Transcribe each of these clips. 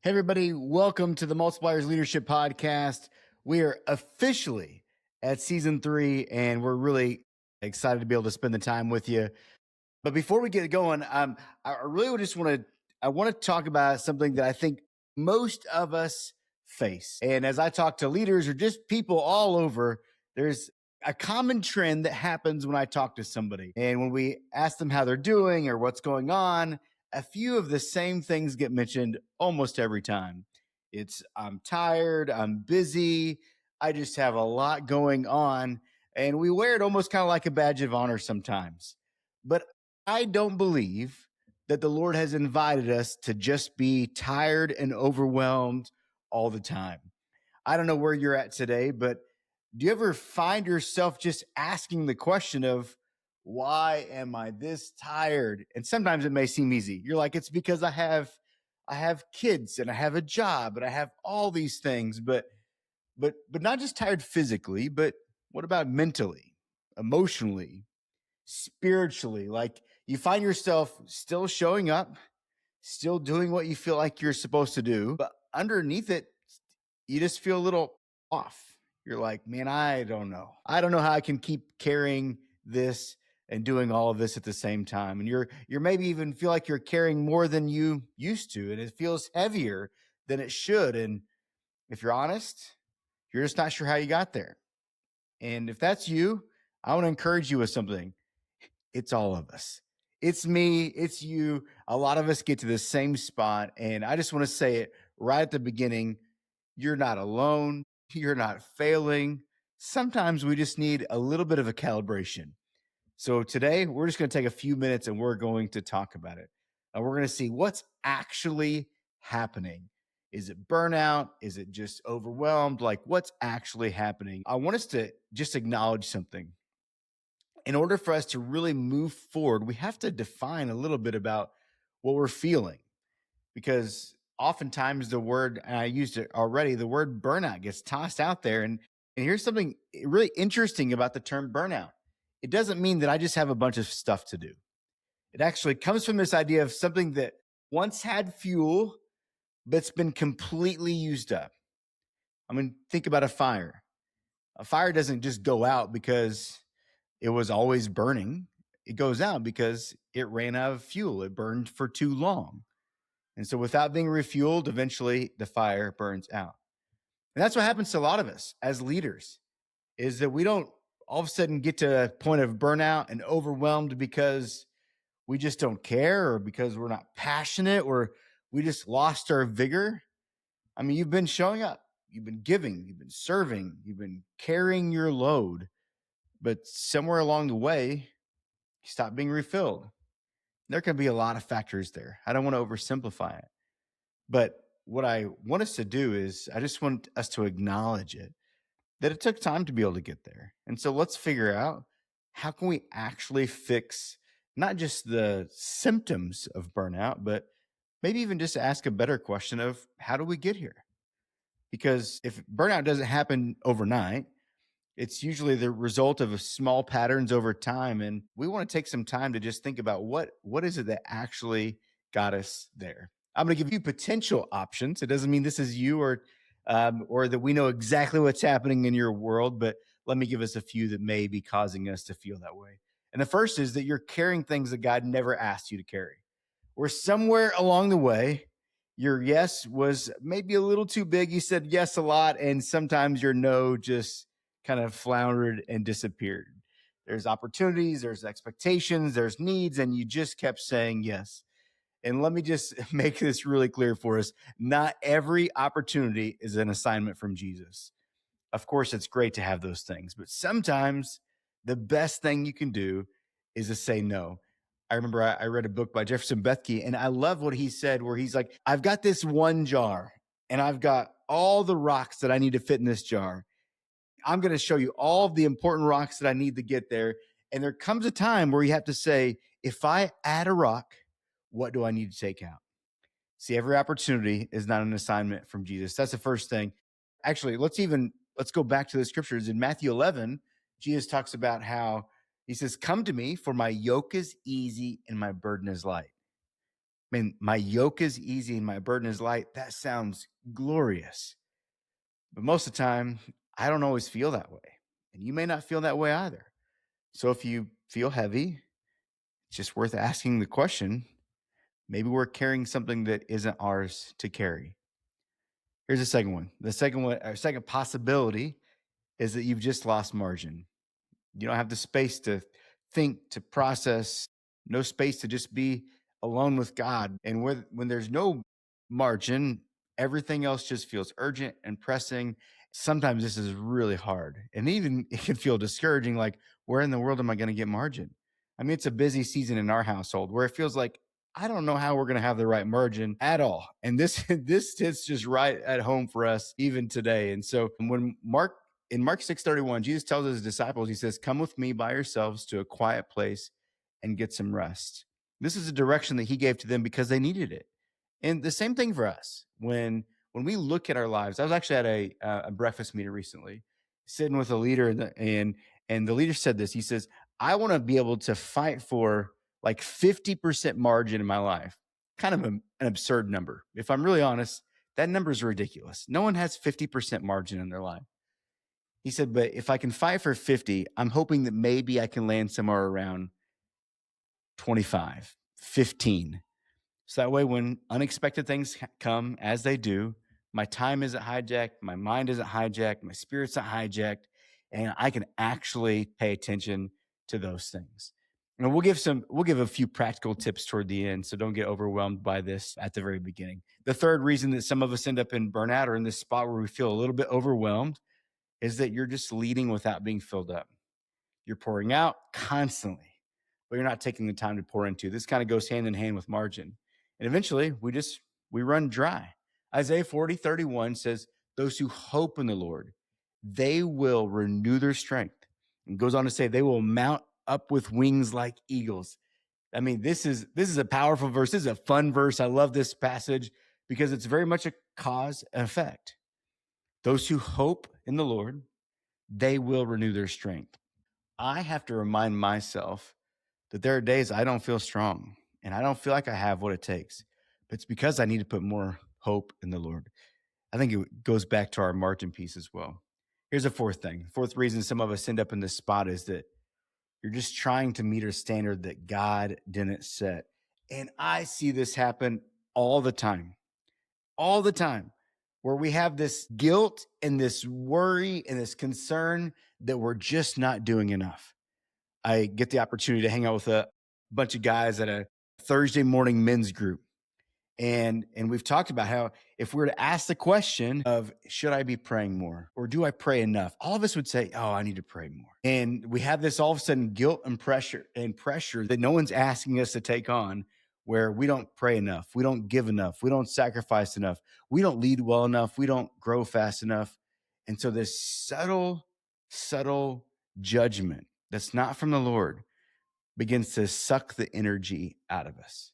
Hey, everybody, welcome to the Multipliers Leadership Podcast. We are officially at season 3, and we're really excited to be able to spend the time with you. But before we get going, I really would just want to talk about something that I think most of us face. And as I talk to leaders or just people all over, there's a common trend that happens when I talk to somebody. And when we ask them how they're doing or what's going on, a few of the same things get mentioned almost every time. It's I'm tired, I'm busy, I just have a lot going on. And we wear it almost kind of like a badge of honor sometimes. But I don't believe that the Lord has invited us to just be tired and overwhelmed all the time. I don't know where you're at today, but do you ever find yourself just asking the question of, why am I this tired? And sometimes it may seem easy. You're like, it's because I have kids and I have a job and I have all these things, but not just tired physically, but what about mentally, emotionally, spiritually? Like you find yourself still showing up, still doing what you feel like you're supposed to do, but underneath it, you just feel a little off. You're like, man, I don't know. I don't know how I can keep carrying this and doing all of this at the same time. And you're maybe even feel like you're carrying more than you used to, and it feels heavier than it should. And if you're honest, you're just not sure how you got there. And if that's you, I want to encourage you with something. It's all of us. It's me, it's you. A lot of us get to the same spot. And I just want to say it right at the beginning. You're not alone. You're not failing. Sometimes we just need a little bit of a calibration. So today, we're just going to take a few minutes and we're going to talk about it. And we're going to see what's actually happening. Is it burnout? Is it just overwhelmed? Like, what's actually happening? I want us to just acknowledge something. In order for us to really move forward, we have to define a little bit about what we're feeling, because oftentimes the word, and I used it already, the word burnout gets tossed out there. And here's something really interesting about the term burnout. It doesn't mean that I just have a bunch of stuff to do. It actually comes from this idea of something that once had fuel, but it's been completely used up. I mean, think about a fire. A fire doesn't just go out because it was always burning. It goes out because it ran out of fuel. It burned for too long. And so without being refueled, eventually the fire burns out. And that's what happens to a lot of us as leaders, is that we don't all of a sudden get to a point of burnout and overwhelmed because we just don't care, or because we're not passionate, or we just lost our vigor. I mean, you've been showing up, you've been giving, you've been serving, you've been carrying your load, but somewhere along the way, you stop being refilled. There can be a lot of factors there. I don't want to oversimplify it. But what I want us to do is I just want us to acknowledge it, that it took time to be able to get there. And so let's figure out, how can we actually fix not just the symptoms of burnout, but maybe even just ask a better question of, how do we get here? Because if burnout doesn't happen overnight, it's usually the result of small patterns over time. And we want to take some time to just think about what is it that actually got us there. I'm going to give you potential options. It doesn't mean this is you, or that we know exactly what's happening in your world, but let me give us a few that may be causing us to feel that way. And the first is that you're carrying things that God never asked you to carry. Or somewhere along the way, your yes was maybe a little too big. You said yes a lot, and sometimes your no just kind of floundered and disappeared. There's opportunities, there's expectations, there's needs, and you just kept saying yes. And let me just make this really clear for us. Not every opportunity is an assignment from Jesus. Of course, it's great to have those things, but sometimes the best thing you can do is to say no. I remember I read a book by Jefferson Bethke, and I love what he said, where he's like, I've got this one jar, and I've got all the rocks that I need to fit in this jar. I'm going to show you all of the important rocks that I need to get there. And there comes a time where you have to say, if I add a rock, what do I need to take out? See, every opportunity is not an assignment from Jesus. That's the first thing. Actually, let's go back to the scriptures. In Matthew 11, Jesus talks about how he says, come to me, for my yoke is easy and my burden is light. Man, my yoke is easy and my burden is light. That sounds glorious. But most of the time, I don't always feel that way. And you may not feel that way either. So if you feel heavy, it's just worth asking the question, maybe we're carrying something that isn't ours to carry. Here's the second one. The second one, or second possibility is that you've just lost margin. You don't have the space to think, to process, no space to just be alone with God. And when there's no margin, everything else just feels urgent and pressing. Sometimes this is really hard. And even it can feel discouraging like, where in the world am I going to get margin? I mean, it's a busy season in our household where it feels like I don't know how we're going to have the right margin at all. And this this hits just right at home for us even today. And so when Mark 6:31, Jesus tells his disciples, he says, "Come with me by yourselves to a quiet place and get some rest." This is a direction that he gave to them because they needed it. And the same thing for us. When we look at our lives, I was actually at a breakfast meeting recently, sitting with a leader, and the leader said this. He says, "I want to be able to fight for like 50% margin in my life." Kind of an absurd number. If I'm really honest, that number is ridiculous. No one has 50% margin in their life. He said, "But if I can fight for 50, I'm hoping that maybe I can land somewhere around 25, 15. So that way, when unexpected things come, as they do, my time isn't hijacked, my mind isn't hijacked, my spirit's not hijacked, and I can actually pay attention to those things." And we'll give a few practical tips toward the end, so don't get overwhelmed by this at the very beginning. The third reason that some of us end up in burnout or in this spot where we feel a little bit overwhelmed is that you're just leading without being filled up. You're pouring out constantly, but you're not taking the time to pour into. This kind of goes hand in hand with margin. And eventually we run dry. Isaiah 40:31 says, "Those who hope in the Lord, they will renew their strength." And goes on to say, "They will mount up with wings like eagles." I mean, this is a powerful verse. This is a fun verse. I love this passage because it's very much a cause and effect. Those who hope in the Lord, they will renew their strength. I have to remind myself that there are days I don't feel strong and I don't feel like I have what it takes. But it's because I need to put more hope in the Lord. I think it goes back to our margin piece as well. Here's a fourth thing. Fourth reason some of us end up in this spot is that you're just trying to meet a standard that God didn't set. And I see this happen all the time, where we have this guilt and this worry and this concern that we're just not doing enough. I get the opportunity to hang out with a bunch of guys at a Thursday morning men's group. And we've talked about how if we were to ask the question of should I be praying more or do I pray enough, all of us would say, "Oh, I need to pray more." And we have this all of a sudden guilt and pressure that no one's asking us to take on, where we don't pray enough, we don't give enough, we don't sacrifice enough, we don't lead well enough, we don't grow fast enough. And so this subtle judgment that's not from the Lord begins to suck the energy out of us.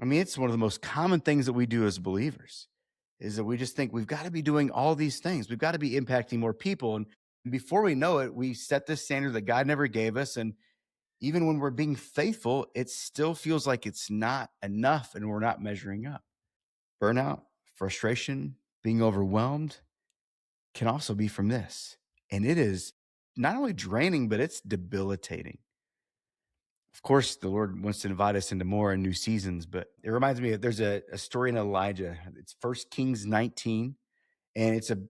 I mean, it's one of the most common things that we do as believers is that we just think we've got to be doing all these things. We've got to be impacting more people. And before we know it, we set this standard that God never gave us. And even when we're being faithful, it still feels like it's not enough and we're not measuring up. Burnout, frustration, being overwhelmed can also be from this. And it is not only draining, but it's debilitating. Of course, the Lord wants to invite us into more and new seasons, but it reminds me of there's a story in Elijah. It's 1 Kings 19, and it's a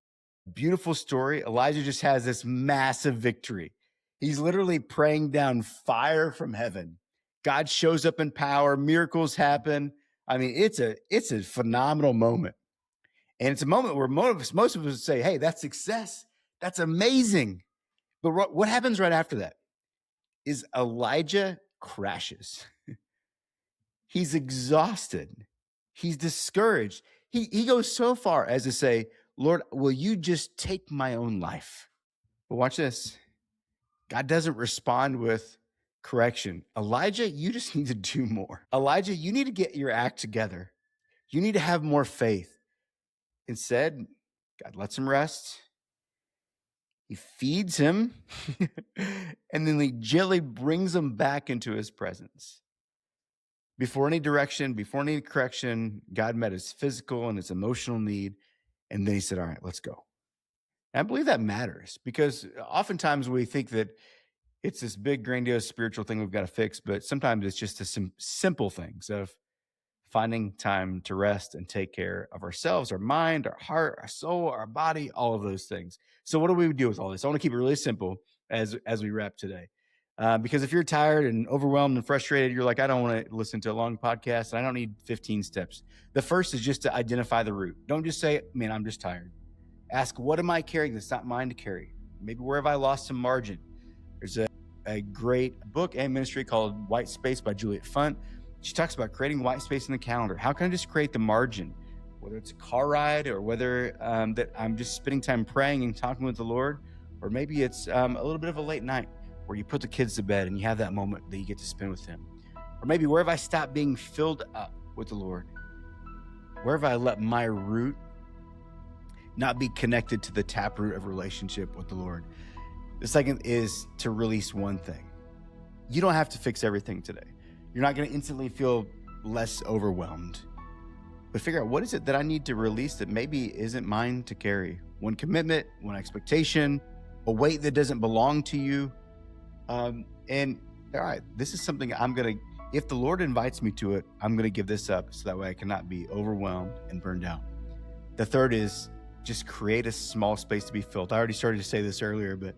beautiful story. Elijah just has this massive victory. He's literally praying down fire from heaven. God shows up in power, miracles happen. I mean, it's a phenomenal moment. And it's a moment where most of us would say, "Hey, that's success. That's amazing." But what happens right after that is Elijah crashes. He's exhausted. He's discouraged. He goes so far as to say, "Lord, will you just take my own life?" But watch this. God doesn't respond with correction. "Elijah, you just need to do more. Elijah, you need to get your act together. You need to have more faith." Instead, God lets him rest. He feeds him, and then he gently brings him back into his presence. Before any direction, before any correction, God met his physical and his emotional need. And then he said, all right, let's go. And I believe that matters because oftentimes we think that it's this big, grandiose spiritual thing we've got to fix, but sometimes it's just the simple things of finding time to rest and take care of ourselves, our mind, our heart, our soul, our body, all of those things. So, what do we do with all this? I want to keep it really simple as we wrap today, because if you're tired and overwhelmed and frustrated, you're like, I don't want to listen to a long podcast, and I don't need 15 steps. The first is just to identify the root. Don't just say, "Man, I'm just tired." Ask, what am I carrying that's not mine to carry? Maybe where have I lost some margin? There's a great book and ministry called White Space by Juliet Funt. She talks about creating white space in the calendar. How can I just create the margin? Whether it's a car ride or whether that I'm just spending time praying and talking with the Lord, or maybe it's a little bit of a late night where you put the kids to bed and you have that moment that you get to spend with Him. Or maybe where have I stopped being filled up with the Lord? Where have I let my root not be connected to the taproot of relationship with the Lord? The second is to release one thing. You don't have to fix everything today. You're not going to instantly feel less overwhelmed, but figure out what is it that I need to release that maybe isn't mine to carry. One commitment, one expectation, a weight that doesn't belong to you. And all right, this is something if the Lord invites me to it, I'm going to give this up so that way I cannot be overwhelmed and burned out. The third is just create a small space to be filled. I already started to say this earlier, but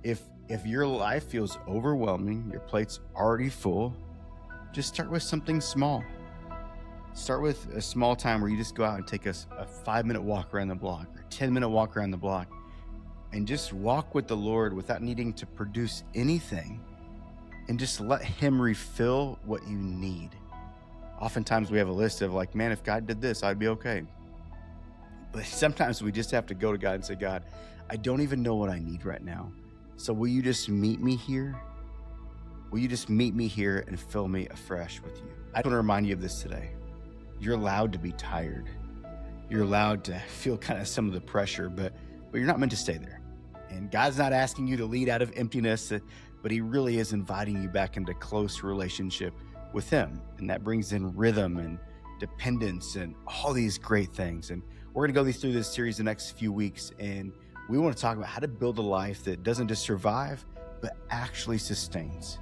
if your life feels overwhelming, your plate's already full, just start with something small. Start with a small time where you just go out and take a 5-minute walk around the block or 10-minute walk around the block and just walk with the Lord without needing to produce anything, and just let Him refill what you need. Oftentimes we have a list of like, man, if God did this, I'd be okay. But sometimes we just have to go to God and say, God, I don't even know what I need right now. So will you just meet me here? Will you just meet me here and fill me afresh with you? I want to remind you of this today. You're allowed to be tired. You're allowed to feel kind of some of the pressure, but you're not meant to stay there. And God's not asking you to lead out of emptiness, but He really is inviting you back into close relationship with Him. And that brings in rhythm and dependence and all these great things. And we're going to go through this series the next few weeks, and we want to talk about how to build a life that doesn't just survive, but actually sustains.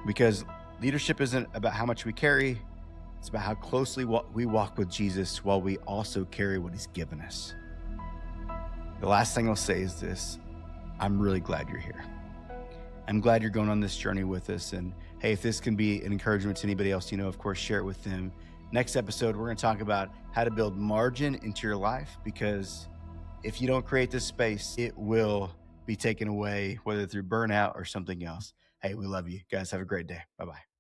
Because leadership isn't about how much we carry, it's about how closely we walk with Jesus while we also carry what He's given us. The last thing I'll say is this: I'm really glad you're here. I'm glad you're going on this journey with us. And hey, if this can be an encouragement to anybody else you know, of course, share it with them. Next episode, we're going to talk about how to build margin into your life, because if you don't create this space, it will be taken away, whether through burnout or something else. Hey, we love you guys. Have a great day. Bye-bye.